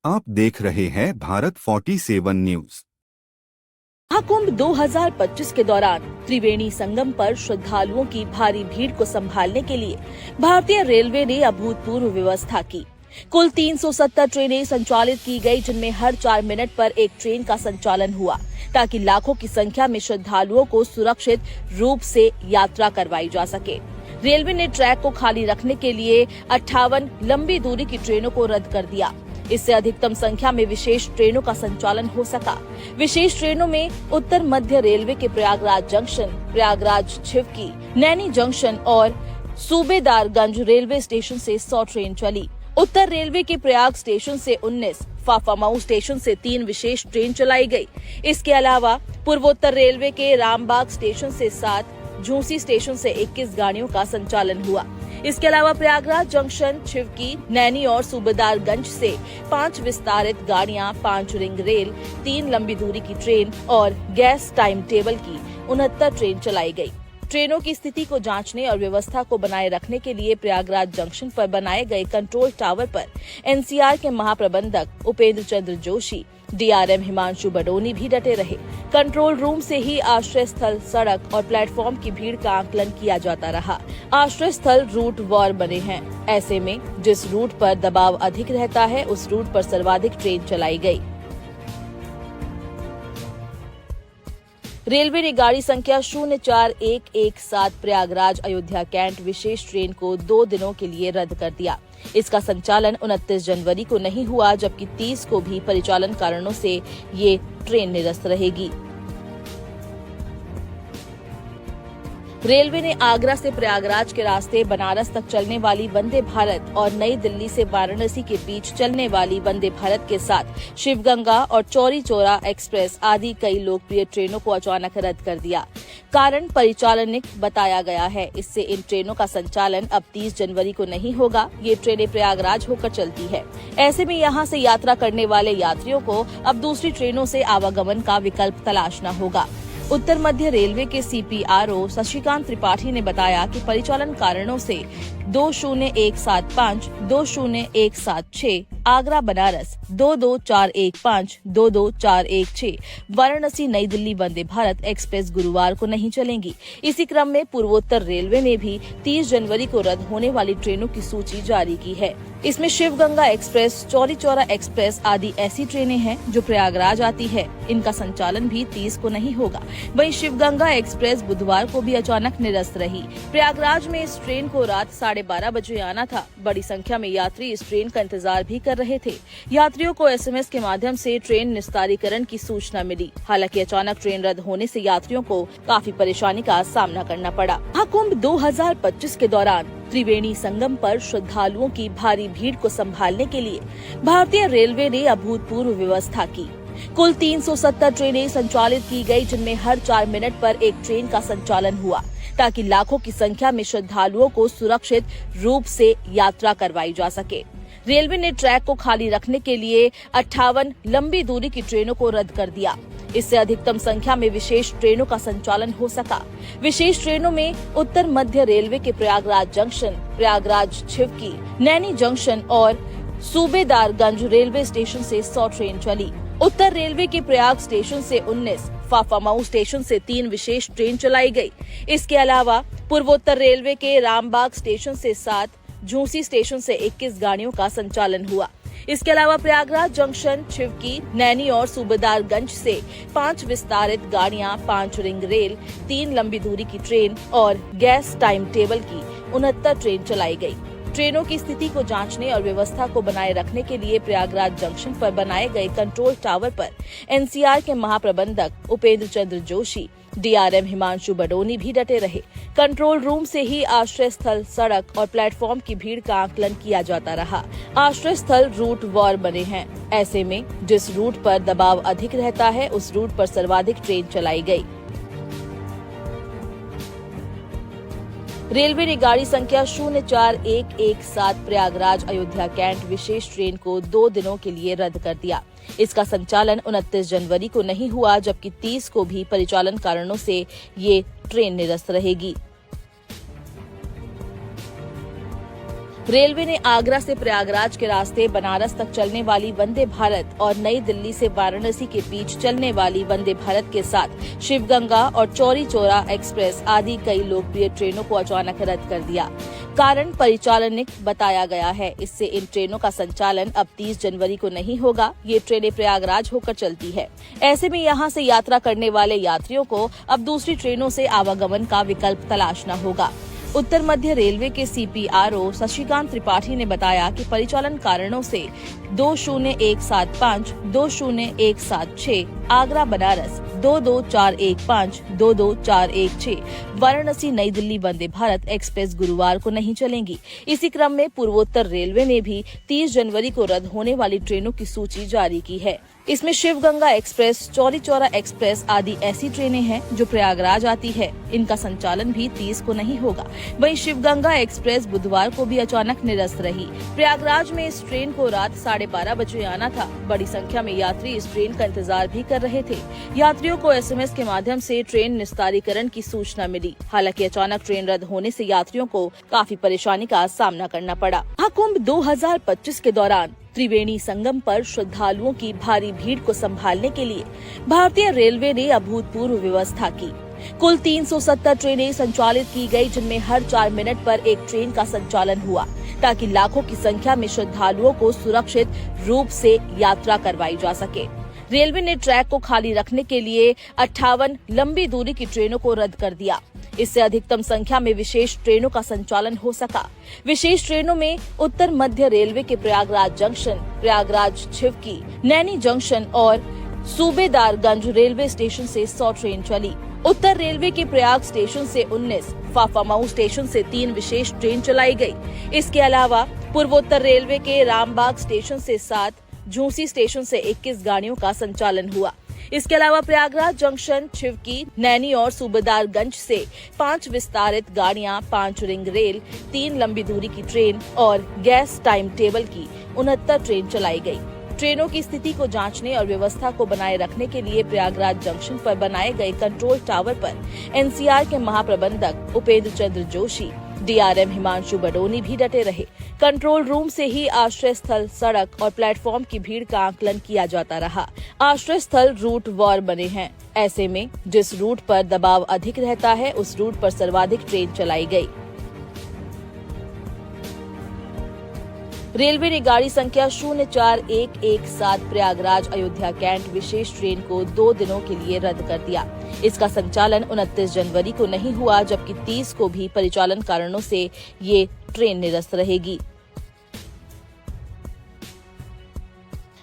आप देख रहे हैं भारत 47 न्यूज। महाकुंभ 2025 के दौरान त्रिवेणी संगम पर श्रद्धालुओं की भारी भीड़ को संभालने के लिए भारतीय रेलवे ने अभूतपूर्व व्यवस्था की। कुल 370 ट्रेनें संचालित की गई, जिनमें हर 4 मिनट पर एक ट्रेन का संचालन हुआ, ताकि लाखों की संख्या में श्रद्धालुओं को सुरक्षित रूप से यात्रा करवाई जा सके। रेलवे ने ट्रैक को खाली रखने के लिए 58 लंबी दूरी की ट्रेनों को रद्द कर दिया। इससे अधिकतम संख्या में विशेष ट्रेनों का संचालन हो सका। विशेष ट्रेनों में उत्तर मध्य रेलवे के प्रयागराज जंक्शन, प्रयागराज छिवकी, नैनी जंक्शन और सूबेदारगंज रेलवे स्टेशन से 100 ट्रेन चली। उत्तर रेलवे के प्रयाग स्टेशन से 19, फाफामऊ स्टेशन से 3 विशेष ट्रेन चलाई गई। इसके अलावा पूर्वोत्तर रेलवे के रामबाग स्टेशन से 7, झूसी स्टेशन से 21 गाड़ियों का संचालन हुआ। इसके अलावा प्रयागराज जंक्शन, छिवकी, नैनी और सूबेदारगंज से 5 विस्तारित गाड़ियां, 5 रिंग रेल, 3 लंबी दूरी की ट्रेन और गैस टाइम टेबल की 69 ट्रेन चलाई गई। ट्रेनों की स्थिति को जांचने और व्यवस्था को बनाए रखने के लिए प्रयागराज जंक्शन पर बनाए गए कंट्रोल टावर पर एनसीआर के महाप्रबंधक उपेंद्र चंद्र जोशी, डीआरएम हिमांशु बडोनी भी डटे रहे। कंट्रोल रूम से ही आश्रय स्थल, सड़क और प्लेटफॉर्म की भीड़ का आकलन किया जाता रहा। आश्रय स्थल रूट वार बने हैं। ऐसे में जिस रूट पर दबाव अधिक रहता है, उस रूट पर सर्वाधिक ट्रेन चलाई गई। रेलवे ने गाड़ी संख्या 04117 प्रयागराज अयोध्या कैंट विशेष ट्रेन को 2 दिनों के लिए रद्द कर दिया। इसका संचालन 29 जनवरी को नहीं हुआ, जबकि 30 को भी परिचालन कारणों से ये ट्रेन निरस्त रहेगी। रेलवे ने आगरा से प्रयागराज के रास्ते बनारस तक चलने वाली वंदे भारत और नई दिल्ली से वाराणसी के बीच चलने वाली वंदे भारत के साथ शिवगंगा और चौरी चौरा एक्सप्रेस आदि कई लोकप्रिय ट्रेनों को अचानक रद्द कर दिया। कारण परिचालनिक बताया गया है। इससे इन ट्रेनों का संचालन अब 30 जनवरी को नहीं होगा। ये ट्रेनें प्रयागराज होकर चलती है। ऐसे में यहाँ से यात्रा करने वाले यात्रियों को अब दूसरी ट्रेनों से आवागमन का विकल्प तलाशना होगा। उत्तर मध्य रेलवे के सीपीआरओ शशिकांत त्रिपाठी ने बताया कि परिचालन कारणों से 20175, 20176, आगरा बनारस 22415, 22416, वाराणसी नई दिल्ली वंदे भारत एक्सप्रेस गुरुवार को नहीं चलेंगी। इसी क्रम में पूर्वोत्तर रेलवे ने भी 30 जनवरी को रद्द होने वाली ट्रेनों की सूची जारी की है। इसमें शिवगंगा एक्सप्रेस, चौरी चौरा एक्सप्रेस आदि ऐसी ट्रेनें हैं जो प्रयागराज आती है। इनका संचालन भी 30 को नहीं होगा। वहीं शिवगंगा एक्सप्रेस बुधवार को भी अचानक निरस्त रही। प्रयागराज में इस ट्रेन को रात 12:30 बजे आना था। बड़ी संख्या में यात्री इस ट्रेन का इंतजार भी कर रहे थे। यात्रियों को एसएमएस के माध्यम से ट्रेन निस्तारीकरण की सूचना मिली। हालांकि अचानक ट्रेन रद्द होने से यात्रियों को काफी परेशानी का सामना करना पड़ा। महाकुंभ 2025 के दौरान त्रिवेणी संगम पर श्रद्धालुओं की भारी भीड़ को संभालने के लिए भारतीय रेलवे ने अभूतपूर्व व्यवस्था की। कुल 370 ट्रेनें संचालित की गई, जिनमें हर 4 मिनट पर एक ट्रेन का संचालन हुआ, ताकि लाखों की संख्या में श्रद्धालुओं को सुरक्षित रूप से यात्रा करवाई जा सके। रेलवे ने ट्रैक को खाली रखने के लिए 58 लंबी दूरी की ट्रेनों को रद्द कर दिया। इससे अधिकतम संख्या में विशेष ट्रेनों का संचालन हो सका। विशेष ट्रेनों में उत्तर मध्य रेलवे के प्रयागराज जंक्शन, प्रयागराज छिवकी, नैनी जंक्शन और सूबेदारगंज रेलवे स्टेशन से 100 ट्रेन चली। उत्तर रेलवे के प्रयाग स्टेशन से 19, फाफामऊ स्टेशन से 3 विशेष ट्रेन चलाई गई। इसके अलावा पूर्वोत्तर रेलवे के रामबाग स्टेशन से 7, झूसी स्टेशन से 21 गाड़ियों का संचालन हुआ। इसके अलावा प्रयागराज जंक्शन, छिवकी, नैनी और सूबेदारगंज से 5 विस्तारित गाड़ियां, 5 रिंग रेल, 3 लंबी दूरी की ट्रेन और गैस टाइम टेबल की 69 ट्रेन चलाई गई। ट्रेनों की स्थिति को जांचने और व्यवस्था को बनाए रखने के लिए प्रयागराज जंक्शन पर बनाए गए कंट्रोल टावर पर एनसीआर के महाप्रबंधक उपेंद्र चंद्र जोशी, डीआरएम हिमांशु बडोनी भी डटे रहे। कंट्रोल रूम से ही आश्रय स्थल, सड़क और प्लेटफॉर्म की भीड़ का आकलन किया जाता रहा। आश्रय स्थल रूट वार बने हैं। ऐसे में जिस रूट पर दबाव अधिक रहता है, उस रूट पर सर्वाधिक ट्रेन चलाई गई। रेलवे ने गाड़ी संख्या 04117 प्रयागराज अयोध्या कैंट विशेष ट्रेन को 2 दिनों के लिए रद्द कर दिया। इसका संचालन 29 जनवरी को नहीं हुआ, जबकि 30 को भी परिचालन कारणों से ये ट्रेन निरस्त रहेगी। रेलवे ने आगरा से प्रयागराज के रास्ते बनारस तक चलने वाली वंदे भारत और नई दिल्ली से वाराणसी के बीच चलने वाली वंदे भारत के साथ शिवगंगा और चौरी चौरा एक्सप्रेस आदि कई लोकप्रिय ट्रेनों को अचानक रद्द कर दिया। कारण परिचालनिक बताया गया है। इससे इन ट्रेनों का संचालन अब 30 जनवरी को नहीं होगा। ये ट्रेनें प्रयागराज होकर चलती है। ऐसे में यहां से यात्रा करने वाले यात्रियों को अब दूसरी ट्रेनों से आवागमन का विकल्प तलाशना होगा। उत्तर मध्य रेलवे के CPRO शशिकांत त्रिपाठी ने बताया कि परिचालन कारणों से 20175, 20176, आगरा बनारस 22415, 22416, वाराणसी नई दिल्ली वंदे भारत एक्सप्रेस गुरुवार को नहीं चलेंगी। इसी क्रम में पूर्वोत्तर रेलवे ने भी 30 जनवरी को रद्द होने वाली ट्रेनों की सूची जारी की है। इसमें शिवगंगा एक्सप्रेस, चौरी चौरा एक्सप्रेस आदि ऐसी ट्रेनें हैं जो प्रयागराज आती है। इनका संचालन भी 30 को नहीं होगा। वहीं शिवगंगा एक्सप्रेस बुधवार को भी अचानक निरस्त रही। प्रयागराज में इस ट्रेन को रात 12:30 बजे आना था। बड़ी संख्या में यात्री इस ट्रेन का इंतजार भी कर रहे थे। यात्रियों को SMS के माध्यम से ट्रेन निस्तारीकरण की सूचना मिली। हालांकि अचानक ट्रेन रद्द होने से यात्रियों को काफी परेशानी का सामना करना पड़ा। महाकुंभ 2025 के दौरान त्रिवेणी संगम पर श्रद्धालुओं की भारी भीड़ को संभालने के लिए भारतीय रेलवे ने अभूतपूर्व व्यवस्था की। कुल 370 ट्रेनें संचालित की गई, जिनमें हर 4 मिनट पर एक ट्रेन का संचालन हुआ, ताकि लाखों की संख्या में श्रद्धालुओं को सुरक्षित रूप से यात्रा करवाई जा सके। रेलवे ने ट्रैक को खाली रखने के लिए 58 लंबी दूरी की ट्रेनों को रद्द कर दिया। इससे अधिकतम संख्या में विशेष ट्रेनों का संचालन हो सका। विशेष ट्रेनों में उत्तर मध्य रेलवे के प्रयागराज जंक्शन, प्रयागराज छिवकी, नैनी जंक्शन और सूबेदारगंज रेलवे स्टेशन से 100 ट्रेन चली। उत्तर रेलवे के प्रयाग स्टेशन से 19, फाफामऊ स्टेशन से 3 विशेष ट्रेन चलाई गई। इसके अलावा पूर्वोत्तर रेलवे के रामबाग स्टेशन से 7, झूसी स्टेशन से 21 गाड़ियों का संचालन हुआ। इसके अलावा प्रयागराज जंक्शन, छिवकी, नैनी और सूबेदारगंज से 5 विस्तारित गाड़ियां, 5 रिंग रेल, 3 लंबी दूरी की ट्रेन और गैस टाइम टेबल की 69 ट्रेन चलाई गई। ट्रेनों की स्थिति को जांचने और व्यवस्था को बनाए रखने के लिए प्रयागराज जंक्शन पर बनाए गए कंट्रोल टावर पर NCR के महाप्रबंधक उपेंद्र चंद्र जोशी, DRM हिमांशु बडोनी भी डटे रहे। कंट्रोल रूम से ही आश्रय स्थल, सड़क और प्लेटफॉर्म की भीड़ का आकलन किया जाता रहा। आश्रय स्थल रूट वार बने हैं। ऐसे में जिस रूट पर दबाव अधिक रहता है, उस रूट पर सर्वाधिक ट्रेन चलाई गई। रेलवे ने गाड़ी संख्या 04117 प्रयागराज अयोध्या कैंट विशेष ट्रेन को 2 दिनों के लिए रद्द कर दिया। इसका संचालन 29 जनवरी को नहीं हुआ, जबकि 30 को भी परिचालन कारणों से ये ट्रेन निरस्त रहेगी।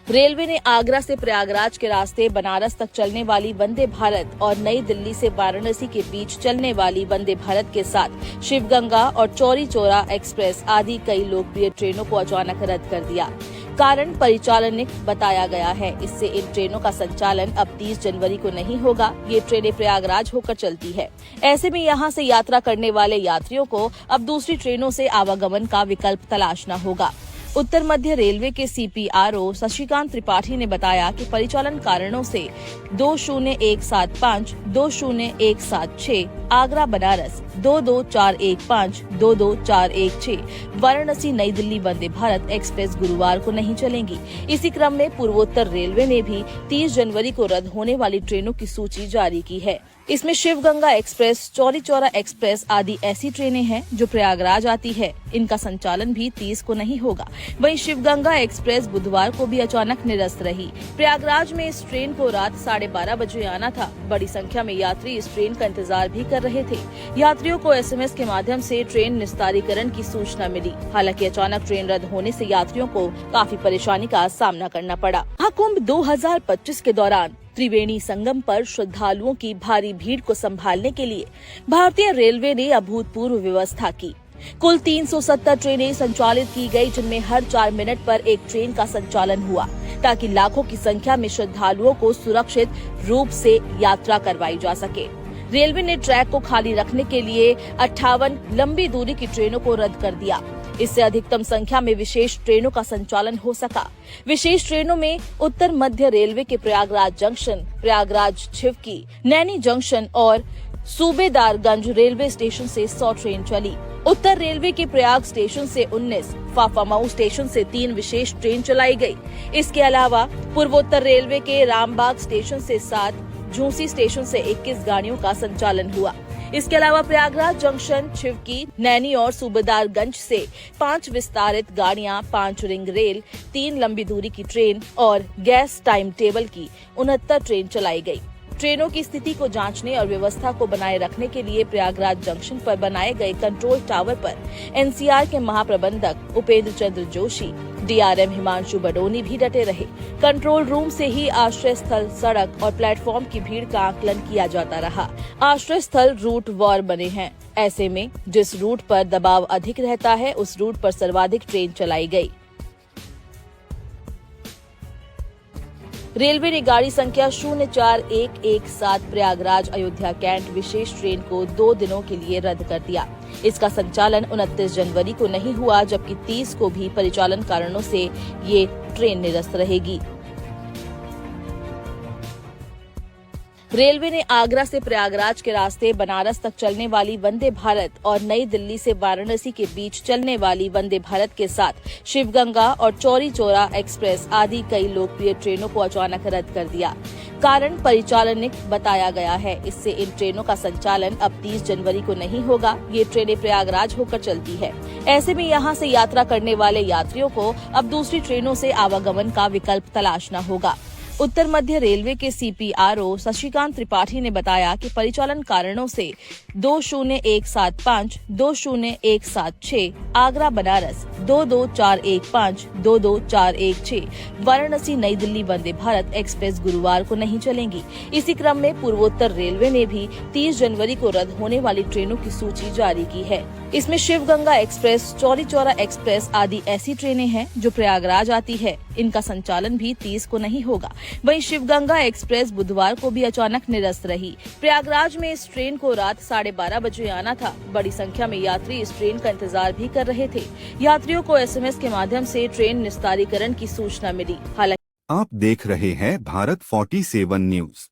रेलवे ने आगरा से प्रयागराज के रास्ते बनारस तक चलने वाली वंदे भारत और नई दिल्ली से वाराणसी के बीच चलने वाली वंदे भारत के साथ शिवगंगा और चौरी चौरा एक्सप्रेस आदि कई लोकप्रिय ट्रेनों को अचानक रद्द कर दिया। कारण परिचालनिक बताया गया है। इससे इन ट्रेनों का संचालन अब 30 जनवरी को नहीं होगा। ये ट्रेनें प्रयागराज होकर चलती है। ऐसे में यहां से यात्रा करने वाले यात्रियों को अब दूसरी ट्रेनों से आवागमन का विकल्प तलाशना होगा। उत्तर मध्य रेलवे के CPRO शशिकांत त्रिपाठी ने बताया कि परिचालन कारणों से 20175, 20176, आगरा बनारस 22415, 22416, वाराणसी नई दिल्ली वंदे भारत एक्सप्रेस गुरुवार को नहीं चलेंगी। इसी क्रम में पूर्वोत्तर रेलवे ने भी 30 जनवरी को रद्द होने वाली ट्रेनों की सूची जारी की है। इसमें शिवगंगा एक्सप्रेस, चौरी चौरा एक्सप्रेस आदि ऐसी ट्रेनें हैं जो प्रयागराज आती है। इनका संचालन भी 30 को नहीं होगा। वहीं शिवगंगा एक्सप्रेस बुधवार को भी अचानक निरस्त रही। प्रयागराज में इस ट्रेन को रात 12:30 बजे आना था। बड़ी संख्या में यात्री इस ट्रेन का इंतजार भी कर रहे थे। यात्रियों को SMS के माध्यम से ट्रेन निस्तारीकरण की सूचना मिली। हालांकि अचानक ट्रेन रद्द होने से यात्रियों को काफी परेशानी का सामना करना पड़ा। महाकुंभ 2025 के दौरान त्रिवेणी संगम पर श्रद्धालुओं की भारी भीड़ को संभालने के लिए भारतीय रेलवे ने अभूतपूर्व व्यवस्था की। कुल 370 ट्रेनें संचालित की गई, जिनमें हर 4 मिनट पर एक ट्रेन का संचालन हुआ, ताकि लाखों की संख्या में श्रद्धालुओं को सुरक्षित रूप से यात्रा करवाई जा सके। रेलवे ने ट्रैक को खाली रखने के लिए 58 लंबी दूरी की ट्रेनों को रद्द कर दिया। इससे अधिकतम संख्या में विशेष ट्रेनों का संचालन हो सका। विशेष ट्रेनों में उत्तर मध्य रेलवे के प्रयागराज जंक्शन, प्रयागराज छिवकी, नैनी जंक्शन और सूबेदारगंज रेलवे स्टेशन से 100 ट्रेन चली। उत्तर रेलवे के प्रयाग स्टेशन से 19, फाफामऊ स्टेशन से 3 विशेष ट्रेन चलाई गई। इसके अलावा पूर्वोत्तर रेलवे के रामबाग स्टेशन से 7, झूंसी स्टेशन से 21 गाड़ियों का संचालन हुआ। इसके अलावा प्रयागराज जंक्शन, छिवकी, नैनी और सूबेदारगंज से 5 विस्तारित गाड़ियां, 5 रिंग रेल, 3 लंबी दूरी की ट्रेन और गैस टाइम टेबल की 69 ट्रेन चलाई गई। ट्रेनों की स्थिति को जांचने और व्यवस्था को बनाए रखने के लिए प्रयागराज जंक्शन पर बनाए गए कंट्रोल टावर पर एनसीआर के महाप्रबंधक उपेंद्र चंद्र जोशी, डीआरएम हिमांशु बडोनी भी डटे रहे। कंट्रोल रूम से ही आश्रय स्थल, सड़क और प्लेटफॉर्म की भीड़ का आकलन किया जाता रहा। आश्रय स्थल रूट वॉर बने हैं। ऐसे में जिस रूट पर दबाव अधिक रहता है उस रूट पर सर्वाधिक ट्रेन चलाई गई। रेलवे ने गाड़ी संख्या 04117 प्रयागराज अयोध्या कैंट विशेष ट्रेन को 2 दिनों के लिए रद्द कर दिया। इसका संचालन 29 जनवरी को नहीं हुआ, जबकि 30 को भी परिचालन कारणों से ये ट्रेन निरस्त रहेगी। रेलवे ने आगरा से प्रयागराज के रास्ते बनारस तक चलने वाली वंदे भारत और नई दिल्ली से वाराणसी के बीच चलने वाली वंदे भारत के साथ शिवगंगा और चौरी चौरा एक्सप्रेस आदि कई लोकप्रिय ट्रेनों को अचानक रद्द कर दिया। कारण परिचालनिक बताया गया है। इससे इन ट्रेनों का संचालन अब 30 जनवरी को नहीं होगा। ये ट्रेनें प्रयागराज होकर चलती है। ऐसे में यहां से यात्रा करने वाले यात्रियों को अब दूसरी ट्रेनों से आवागमन का विकल्प तलाशना होगा। उत्तर मध्य रेलवे के सीपीआरओ शशिकांत त्रिपाठी ने बताया कि परिचालन कारणों से 20175, 20176, आगरा बनारस, 22415, 22416, वाराणसी नई दिल्ली वंदे भारत एक्सप्रेस गुरुवार को नहीं चलेंगी। इसी क्रम में पूर्वोत्तर रेलवे ने भी 30 जनवरी को रद्द होने वाली ट्रेनों की सूची जारी की है। इसमें शिवगंगा एक्सप्रेस, चौरी चौरा एक्सप्रेस आदि ऐसी ट्रेनें हैं जो प्रयागराज आती है। इनका संचालन भी 30 को नहीं होगा। वहीं शिवगंगा एक्सप्रेस बुधवार को भी अचानक निरस्त रही। प्रयागराज में इस ट्रेन को रात 12:30 बजे आना था। बड़ी संख्या में यात्री इस ट्रेन का इंतजार भी कर रहे थे। यात्रियों को एसएमएस के माध्यम से ट्रेन निस्तारीकरण की सूचना मिली। हालांकि आप देख रहे हैं भारत 47 न्यूज।